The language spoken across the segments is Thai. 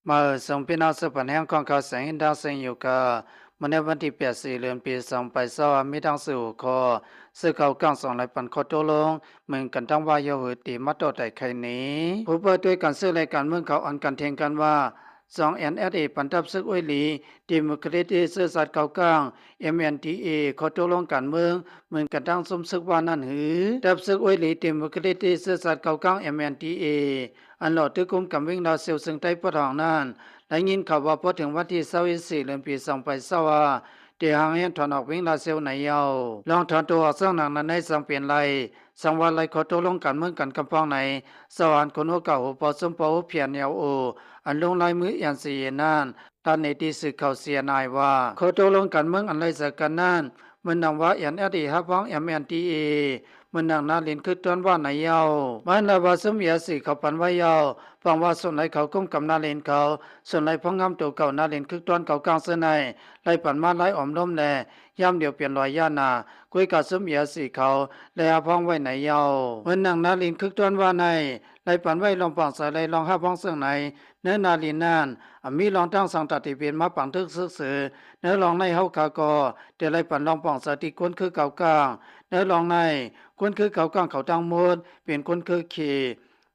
มาส่งพี่น้องสืบพันธุ์แห่งของเขาแสงอินดาวเซงอยู่กับมันในวันที่8 4 เดือนปี 2 ปี 2มีดังสู่คอสื่อเขากลางสองรายปันคอโตลงเมืองกันตั้งว่าโยหือตีมัดโตแต่ใครนี้ผู้เปิดด้วยการซื้อรายการเมืองเขาอันกันเทงกันว่า2 NSA ปันทับซึกอวยหลีดิโมคราติสื่อสัตว์เก่ากลาง MNDA คอโตลงการเมืองเมืองกันตั้งสมซึกว่านั่นหือทับซึกอวยหลีดิโมคราติสื่อสัตว์เก่ากลาง MNDA อันหลอดทึกคุมกำวิ่งดาวเซลซึ่งใต้ปะทองนั้นได้ยินข่าวว่าพอถึงวันที่24 เดือนปี 2 ปี 2เดียงเห็นถอนออกวิ่งลาเซลในเยาลองถอนตัวออกเส้นหนังนั้นในสังเปลี่ยนไรสังวันไรขอตัวลงกันเมืองกันกำปองในสวรรค์คนหัวเก่าหัวปอสมปอเพียนเยาโออันลงลายมือยันสีนั่นตอนในที่สื่อเขาเสียนายว่าขอตัวลงกันเมืองอันไรสักกันนั่นมันนำว่ายันอดีฮับวัง MNTA มันนางนาลินคือตอนว่าในเยามันละว่าสมยาสีเขาปันว่าเยาฟังว่าส่วนไหนเขาก้มกับนาลินเขาส่วนไหนพงงามตัวเก่านาลินคือตอนเก่ากลางเสนายไล่ปันมาไล่อมล้มแลย่ำเดียวเปลี่ยนรอยย่านาคุยกับสมยาสีเขาและอาพ้องไว้ในเยามันนางนาลินคือตอนว่าในไล่ปันไว้ลองปังใส่ไล่ลองห้าพ้องเสื่องในเนื้อนาลินนั่นมีลองตั้งสังตัดที่เป็นมาปังทึกซึกสือเนื้อลองในเฮาคากอเดี๋ยวไล่ปันลองปังใส่ที่ก้นคือเก่ากลางเนื้อลองในคนคือเขาก้างเขาตังหมดเป็นคนคือขี่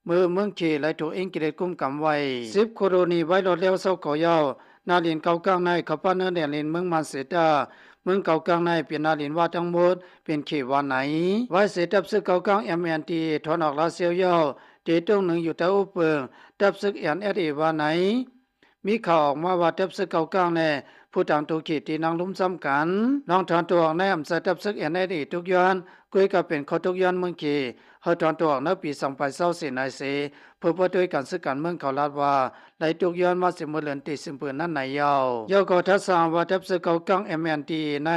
มือเมืองขี่ไหลถูกเองกิเลสกุมกำไว้10 โคโรนีไว้รถเลี้ยวเศร้าขอยาวนาลินเก่าก้างในเขาป้าเนื้อเดียลินเมืองมาเสดาเมืองเก่ากลางในเป็นนาลินว่าทั้งหมดเป็นขี่วันไหนไว้เสดับซึกเก่ากลาง MNT ถอนออกลาเซียวยาวเดตรงหนึ่งอยู่แต่อุเปิงดับซึกNSAวันไหนมีข่าวออกมาว่าดับซึกเก่ากลางแน่ผู้ต่างถูกขีดที่นางลุ่มซ้ำกันลองถอนตัวออกในอำเภอดับซึกNSAทุกย้อนกุยก็เป็นข้อทุกย้อนเมืองขี่เฮาถอนตัวออกในปี2024นายเสเพื่อด้วยการซื้อการเมืองเขาลาดว่าไหลทุกย้อนมาสิมือเลือนติสิมปืนนั้นในยาวยาวก็ทัศสางว่าดับซึกเก่ากลาง MNT ใน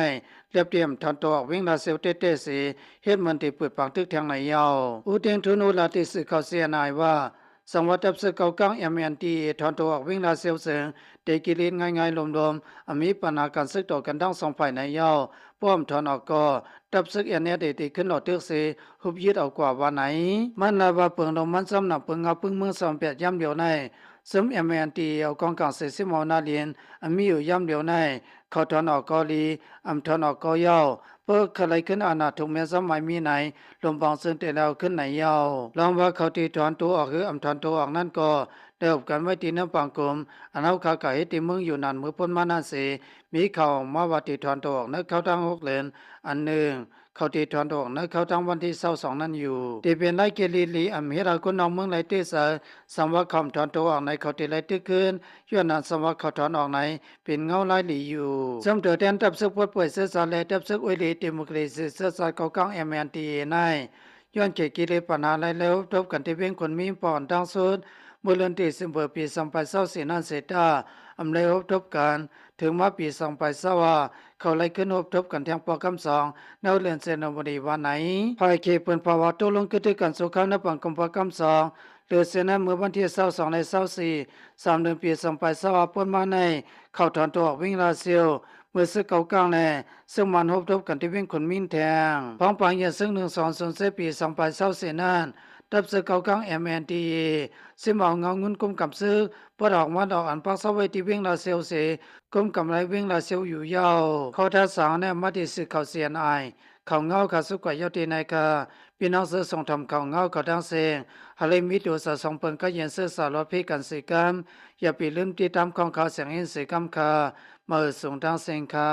เรียบเตรียมถอนตัวออกวิ่งลาเซลเตเตสีเฮ็ดมันที่เปิดปังทึกทางในยาวอุเทนทุนูลาติสึกเขาเสียนายว่าสังวัตับสึกเก่ากลาง MNT ถอนตัวออกวิ่งลาเซลเซิงเดกิลินง่ายๆลมๆมีปัญหาการซึกต่อกันทั้งสองฝ่ายในยาวป้อมถอนออกก็ตับซึกNSAตีขึ้นหลอดตึกสีหุบยึดเอากว่าวันไหนมันลาว่าเปิงลงมันซ้ำหนักเปิงเอาพึ่งเมืองสองเปียดย่ำเดียวในซึม MNT เอากองกลางเสสิมอนาเลียนมีอยู่ย่ำเดียวในเขาถอนออกกอลีถอนออกกอยาวเพื่อใครขึ้นอาณาถูกแม้สมัยมีไหนลมบางซึ่งแต่แล้วขึ้นไหนยาวลองว่าเขาตีถอนตัวออกหรือถอนตัวออกนั่นก็เดิบกันไว้ที่น้ำปังกลมอันเอาขาไก่ที่เมืองอยู่นั่นมือพ้นมานั่นเสมีข่าวมาว่าตีถอนตัวออกนึกเข้าทั้ง6 เหรียญอันหนึ่งเขาตีถอนตัวออกนึกเข้าทั้งวันที่22นั่นอยู่ที่เป็นไรเกลีลีเฮราคนน้องเมืองไรเตสสัมว่าคำถอนตัวออกในเขาตีไรตึกขึ้นย้อนนั้นสัมว่าเขาถอนออกในเป็นเงาลายหลีอยู่สมเด็จแทนตับซึกปวดป่วยเสื้อสาและตับซึกอวยลีดิโมคราซีเสื้อสาเก่ากลาง MNT ในย้อนเกกิเลปัญหาไรแล้วทบกันที่เพียงคนมีปอนดังสุดเมื่อเดือนที่10 ปี2024นั่นเสร็จเลยทบกันถึงมาปี2024เขาไล่ขึ้นทบกันแทงปอคำสองในเดือนเซนบดีวันไหนภายเคเปินภาวะตกลงขึ้นกันสุขานปังกุมภาคำสองเดือนเซนเมื่อวันที่22ใน24 3 เดือนปี2024พ้นมาในเข้าถอนตัวออกวิ่งลาเซียวเมื่อซึกเก่ากลางแน่ซึ่งมันทบกันที่วิ่งคนมินแทงพ้องปังเยซึ่ง1 2 0 ปี2024นั้นดับซึกเก่ากลาง MNTA ซึ่งเอาเงาเงินกุมกับซื้อปอดออกมาดอกอันปักเสาไว้ที่วิ่งลาเซียวเสกุมกำไรวิ่งลาเซียวอยู่ยาวเขาทัศสางเนี่ยมาที่ซึกเขาเสียนอายเขาเงาขาสุกว่ายอดที่ในกาพี่น้องเสือส่งทำเขาเงาเขาดังเสียงฮาเลมิตัวสะสองเปิงก็เย็นเสือสารพิกันสิกรรมอย่าปีลืมติดตามของเขาเสียงเห็นสิกรรมค่ะมาส่งทางเสียงค่ะ